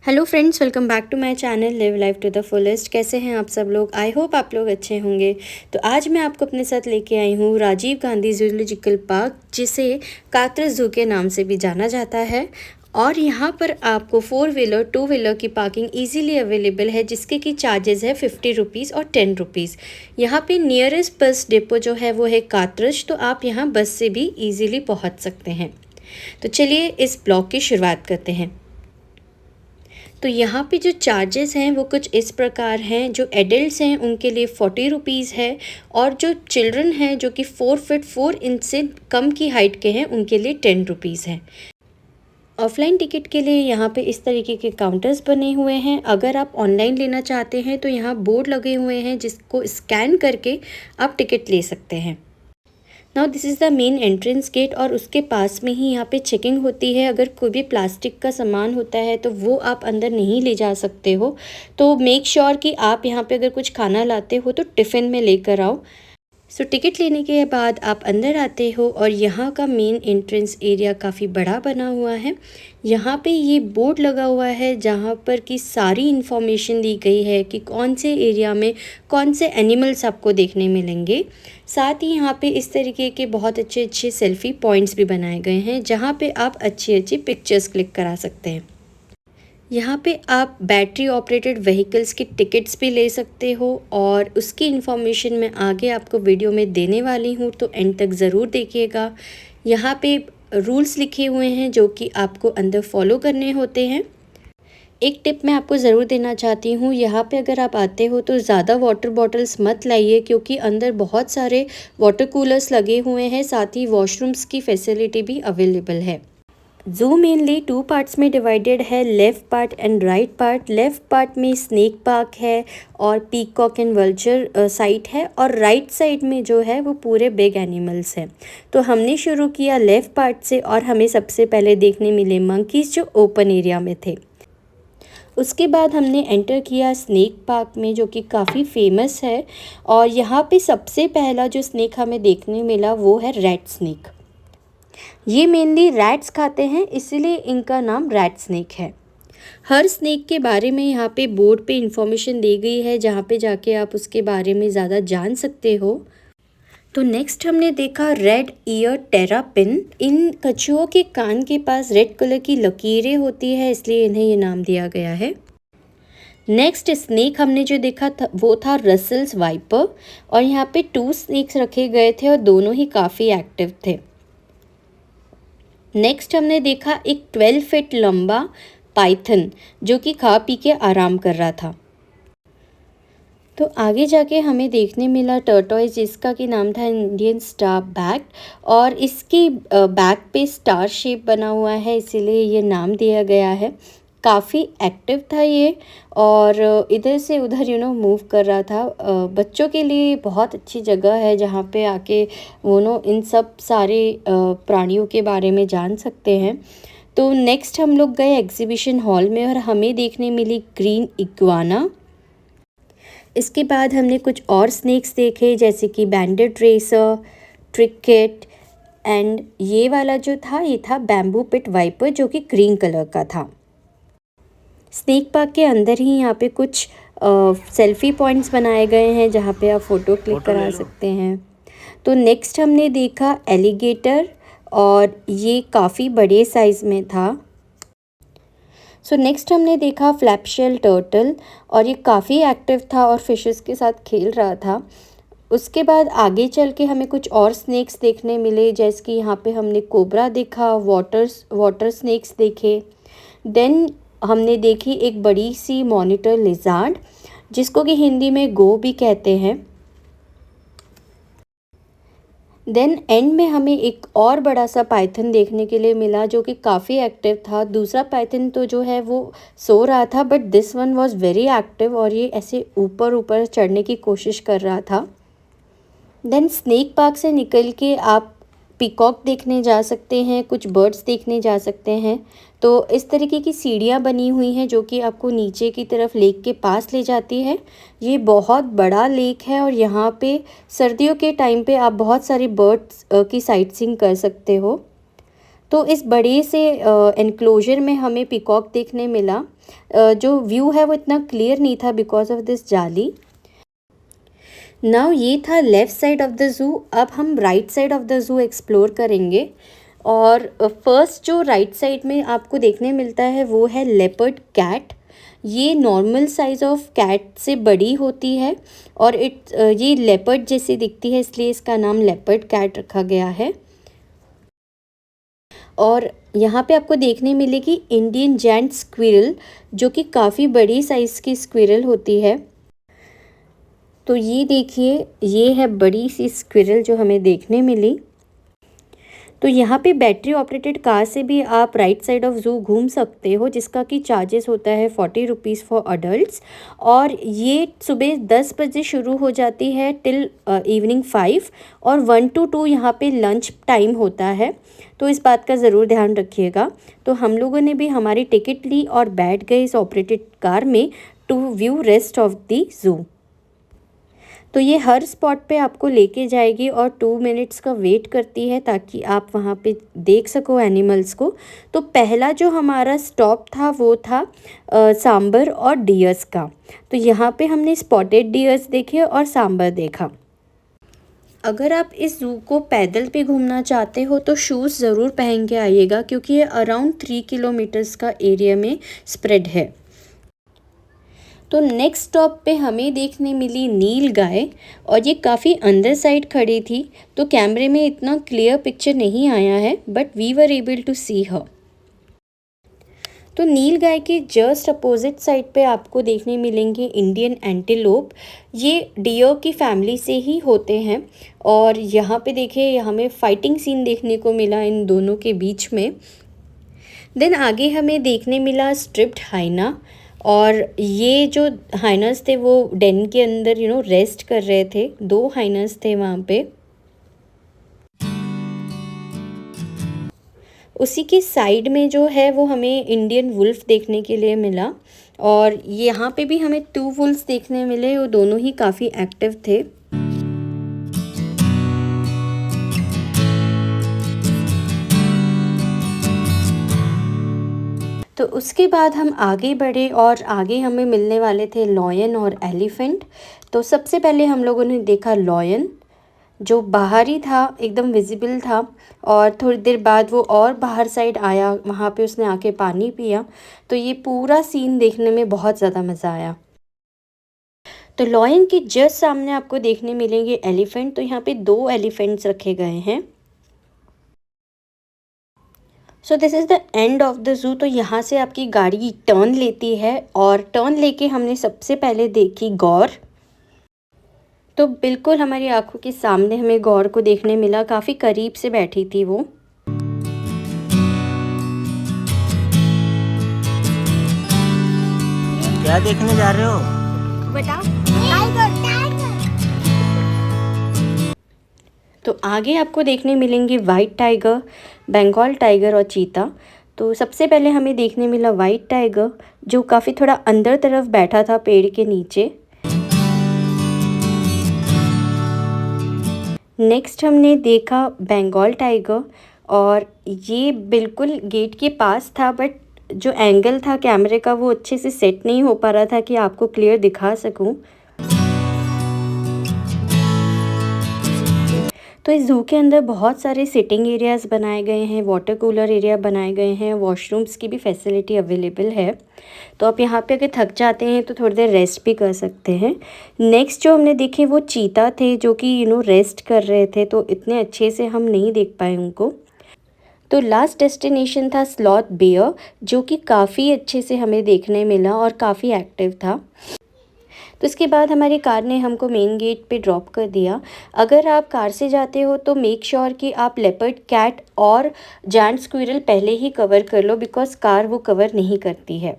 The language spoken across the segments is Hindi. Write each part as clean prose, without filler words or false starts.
Hello friends, welcome back to my channel live life to the fullest. कैसे हैं आप सब लोग? आई होप आप लोग अच्छे होंगे। तो आज मैं आपको अपने साथ लेके आई हूँ राजीव गांधी जूलॉजिकल पार्क, जिसे कात्रज जू के नाम से भी जाना जाता है। और यहाँ पर आपको 4 व्हीलर 2 व्हीलर की पार्किंग इजीली अवेलेबल है, जिसके की चार्जेस है 50 रुपीज़ और 10 रुपीज़। यहाँ पे नियरेस्ट बस डिपो जो है वो है कात्रज, तो आप यहाँ बस से भी ईज़िली पहुँच सकते हैं। तो चलिए इस ब्लॉग की शुरुआत करते हैं। तो यहाँ पे जो चार्जेस हैं वो कुछ इस प्रकार हैं। जो एडल्ट्स हैं उनके लिए 40 रुपीज़ है, और जो चिल्ड्रन हैं जो कि 4 फीट 4 इंच से कम की हाइट के हैं उनके लिए 10 रुपीज़ है। ऑफलाइन टिकट के लिए यहाँ पे इस तरीके के काउंटर्स बने हुए हैं। अगर आप ऑनलाइन लेना चाहते हैं तो यहाँ बोर्ड लगे हुए हैं, जिसको स्कैन करके आप टिकट ले सकते हैं। Now this is the main entrance gate, और उसके पास में ही यहाँ पे चेकिंग होती है। अगर कोई भी प्लास्टिक का सामान होता है तो वो आप अंदर नहीं ले जा सकते हो। तो मेक श्योर कि आप यहाँ पे अगर कुछ खाना लाते हो तो टिफ़िन में लेकर आओ। सो टिकट लेने के बाद आप अंदर आते हो, और यहाँ का मेन एंट्रेंस एरिया काफ़ी बड़ा बना हुआ है। यहाँ पे ये बोर्ड लगा हुआ है जहाँ पर कि सारी इन्फॉर्मेशन दी गई है कि कौन से एरिया में कौन से एनिमल्स आपको देखने मिलेंगे। साथ ही यहाँ पे इस तरीके के बहुत अच्छे अच्छे सेल्फ़ी पॉइंट्स भी बनाए गए हैं, जहाँ पे आप अच्छी अच्छी पिक्चर्स क्लिक करा सकते हैं। यहाँ पे आप बैटरी ऑपरेटेड व्हीकल्स की टिकट्स भी ले सकते हो, और उसकी इन्फॉर्मेशन मैं आगे आपको वीडियो में देने वाली हूँ, तो एंड तक ज़रूर देखिएगा। यहाँ पे रूल्स लिखे हुए हैं जो कि आपको अंदर फॉलो करने होते हैं। एक टिप मैं आपको ज़रूर देना चाहती हूँ, यहाँ पे अगर आप आते हो तो ज़्यादा वाटर बॉटल्स मत लाइए, क्योंकि अंदर बहुत सारे वाटर कूलर्स लगे हुए हैं। साथ ही वॉशरूम्स की फैसिलिटी भी अवेलेबल है। जू मेनली 2 पार्ट्स में डिवाइडेड है, left part and right part. Left part में स्नेक पार्क है और पीकॉक एंड वल्चर साइट है, और राइट साइड में जो है वो पूरे बिग एनिमल्स हैं। तो हमने शुरू किया लेफ़्ट पार्ट से, और हमें सबसे पहले देखने मिले मंकीज़ जो ओपन एरिया में थे। उसके बाद हमने एंटर किया स्नेक पार्क में, जो कि काफ़ी फेमस है। और यहाँ पे सबसे पहला जो स्नेक हमें देखने मिला वो है रैट स्नेक। ये मेनली रैट्स खाते हैं, इसीलिए इनका नाम रैट स्नेक है। हर स्नेक के बारे में यहाँ पे बोर्ड पे इंफॉर्मेशन दी गई है, जहाँ पे जाके आप उसके बारे में ज़्यादा जान सकते हो। तो नेक्स्ट हमने देखा रेड ईयर टेरापिन। इन कछुओं के कान के पास रेड कलर की लकीरें होती है, इसलिए इन्हें ये नाम दिया गया है। नेक्स्ट स्नेक हमने जो देखा था वो था रसेल्स वाइपर, और यहाँ पे 2 स्नेक्स रखे गए थे और दोनों ही काफ़ी एक्टिव थे। नेक्स्ट हमने देखा एक 12 फीट लंबा पाइथन, जो कि खा पी के आराम कर रहा था। तो आगे जाके हमें देखने मिला टर्टॉइज, जिसका कि नाम था इंडियन स्टार बैक, और इसकी बैक पे स्टार शेप बना हुआ है, इसीलिए ये नाम दिया गया है। काफ़ी एक्टिव था ये, और इधर से उधर मूव कर रहा था। बच्चों के लिए बहुत अच्छी जगह है, जहाँ पे आके वो इन सब सारे प्राणियों के बारे में जान सकते हैं। तो नेक्स्ट हम लोग गए एग्जीबिशन हॉल में, और हमें देखने मिली ग्रीन इग्वाना। इसके बाद हमने कुछ और स्नेक्स देखे, जैसे कि बैंडेड रेसर, ट्रिकेट, एंड ये वाला जो था ये था बैम्बू पिट वाइपर, जो कि ग्रीन कलर का था। स्नेक पार्क के अंदर ही यहाँ पे कुछ सेल्फ़ी पॉइंट्स बनाए गए हैं, जहाँ पे आप फ़ोटो क्लिक करा सकते हैं। तो नेक्स्ट हमने देखा एलिगेटर, और ये काफ़ी बड़े साइज़ में था। सो नेक्स्ट हमने देखा फ्लैपशेल टर्टल, और ये काफ़ी एक्टिव था और फिशेस के साथ खेल रहा था। उसके बाद आगे चल के हमें कुछ और स्नेक्स देखने मिले, जैसे कि यहाँ पे हमने कोबरा देखा, वाटर स्नेक्स देखे। देन हमने देखी एक बड़ी सी मॉनिटर लिजार्ड, जिसको कि हिंदी में गो भी कहते हैं। देन एंड में हमें एक और बड़ा सा पाइथन देखने के लिए मिला, जो कि काफ़ी एक्टिव था। दूसरा पाइथन तो जो है वो सो रहा था, but this one was very active, और ये ऐसे ऊपर ऊपर चढ़ने की कोशिश कर रहा था। देन स्नेक पार्क से निकल के आप पीकॉक देखने जा सकते हैं, कुछ बर्ड्स देखने जा सकते हैं। तो इस तरीके की सीढ़ियाँ बनी हुई हैं, जो कि आपको नीचे की तरफ लेक के पास ले जाती है। ये बहुत बड़ा लेक है, और यहाँ पे सर्दियों के टाइम पे आप बहुत सारी बर्ड्स की साइट सीइंग कर सकते हो। तो इस बड़े से एनक्लोजर में हमें पीकॉक देखने मिला। जो व्यू है वो इतना क्लियर नहीं था बिकॉज ऑफ दिस जाली। नाउ ये था left side of the zoo. अब हम right side of the zoo explore करेंगे। और फर्स्ट जो राइट साइड में आपको देखने मिलता है वो है लेपर्ड कैट। ये नॉर्मल साइज़ ऑफ कैट से बड़ी होती है और ये लेपर्ड जैसी दिखती है, इसलिए इसका नाम लेपर्ड कैट रखा गया है। और यहाँ पे आपको देखने मिलेगी इंडियन जायंट स्क्विरल, जो कि काफ़ी बड़ी साइज़ की स्क्विरल होती है। तो ये देखिए, ये है बड़ी सी स्क्विरल जो हमें देखने मिली। तो यहाँ पे बैटरी ऑपरेटेड कार से भी आप राइट साइड ऑफ ज़ू घूम सकते हो, जिसका कि चार्जेस होता है 40 रुपीज़ फॉर अडल्ट्स। और ये सुबह 10 बजे शुरू हो जाती है टिल इवनिंग 5, और 1 to 2 यहाँ पे लंच टाइम होता है। तो इस बात का ज़रूर ध्यान रखिएगा। तो हम लोगों ने भी हमारी टिकट ली और बैठ गए इस ऑपरेटेड कार में to view rest of the zoo. तो ये हर स्पॉट पे आपको लेके जाएगी और 2 मिनट्स का वेट करती है ताकि आप वहाँ पे देख सको एनिमल्स को। तो पहला जो हमारा स्टॉप था वो था सांबर और डियर्स का। तो यहाँ पे हमने स्पॉटेड डियर्स देखे और सांबर देखा। अगर आप इस ज़ू को पैदल पे घूमना चाहते हो तो शूज़ ज़रूर पहन के आइएगा, क्योंकि ये अराउंड 3 किलोमीटर्स का एरिया में स्प्रेड है। तो नेक्स्ट स्टॉप पे हमें देखने मिली नील गाय, और ये काफ़ी अंदर साइड खड़ी थी, तो कैमरे में इतना क्लियर पिक्चर नहीं आया है, but we were able to see her. तो नील गाय के जस्ट अपोजिट साइड पे आपको देखने मिलेंगे इंडियन एंटीलोप। ये डियर की फैमिली से ही होते हैं। और यहाँ पे देखिए, हमें फाइटिंग सीन देखने को मिला इन दोनों के बीच में। देन आगे हमें देखने मिला स्ट्रिप्ड हाइना, और ये जो हाइनस थे वो डेन के अंदर रेस्ट कर रहे थे। 2 हाइनस थे वहाँ पे। उसी के साइड में जो है वो हमें इंडियन वुल्फ देखने के लिए मिला, और यहाँ पे भी हमें 2 वुल्फ्स देखने मिले। वो दोनों ही काफ़ी एक्टिव थे। तो उसके बाद हम आगे बढ़े और आगे हमें मिलने वाले थे लॉयन और एलिफेंट। तो सबसे पहले हम लोगों ने देखा लॉयन, जो बाहर ही था, एकदम विजिबल था। और थोड़ी देर बाद वो और बाहर साइड आया, वहाँ पे उसने आके पानी पिया। तो ये पूरा सीन देखने में बहुत ज़्यादा मज़ा आया। तो लॉयन के जस्ट सामने आपको देखने मिलेंगे एलिफेंट। तो यहाँ पे 2 एलिफेंट्स रखे गए हैं। So this is the end of the zoo. तो यहाँ से आपकी गाड़ी टर्न लेती है, और टर्न लेके हमने सबसे पहले देखी गौर। तो बिल्कुल हमारी आंखों के सामने हमें गौर को देखने मिला, काफ़ी करीब से बैठी थी वो। क्या देखने जा रहे हो? बताओ। तो आगे आपको देखने मिलेंगे वाइट टाइगर, बंगाल टाइगर और चीता। तो सबसे पहले हमें देखने मिला वाइट टाइगर, जो काफ़ी थोड़ा अंदर तरफ बैठा था पेड़ के नीचे। नेक्स्ट हमने देखा बंगाल टाइगर, और ये बिल्कुल गेट के पास था, बट जो एंगल था कैमरे का वो अच्छे से सेट नहीं हो पा रहा था कि आपको क्लियर दिखा सकूं। तो इस ज़ू के अंदर बहुत सारे सिटिंग एरियाज़ बनाए गए हैं, वाटर कूलर एरिया बनाए गए हैं, वॉशरूम्स की भी फैसिलिटी अवेलेबल है। तो आप यहाँ पे अगर थक जाते हैं तो थोड़ी देर रेस्ट भी कर सकते हैं। नेक्स्ट जो हमने देखे वो चीता थे, जो कि रेस्ट कर रहे थे, तो इतने अच्छे से हम नहीं देख पाए उनको। तो लास्ट डेस्टिनेशन था स्लॉथ बेयर, जो कि काफ़ी अच्छे से हमें देखने मिला और काफ़ी एक्टिव था। तो इसके बाद हमारी कार ने हमको मेन गेट पे ड्रॉप कर दिया। अगर आप कार से जाते हो तो मेक श्योर कि आप लेपर्ड कैट और जायंट स्क्विरल पहले ही कवर कर लो, बिकॉज़ कार वो कवर नहीं करती है।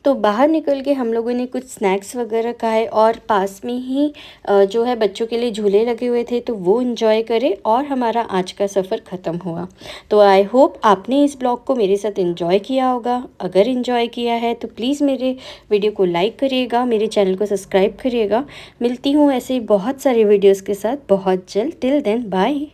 तो बाहर निकल के हम लोगों ने कुछ स्नैक्स वगैरह खाए, और पास में ही जो है बच्चों के लिए झूले लगे हुए थे, तो वो इन्जॉय करे, और हमारा आज का सफ़र ख़त्म हुआ। तो आई होप आपने इस ब्लॉग को मेरे साथ इन्जॉय किया होगा। अगर इन्जॉय किया है तो प्लीज़ मेरे वीडियो को लाइक करिएगा, मेरे चैनल को सब्सक्राइब करिएगा। मिलती हूँ ऐसे बहुत सारे वीडियोज़ के साथ बहुत जल्द। Till then bye.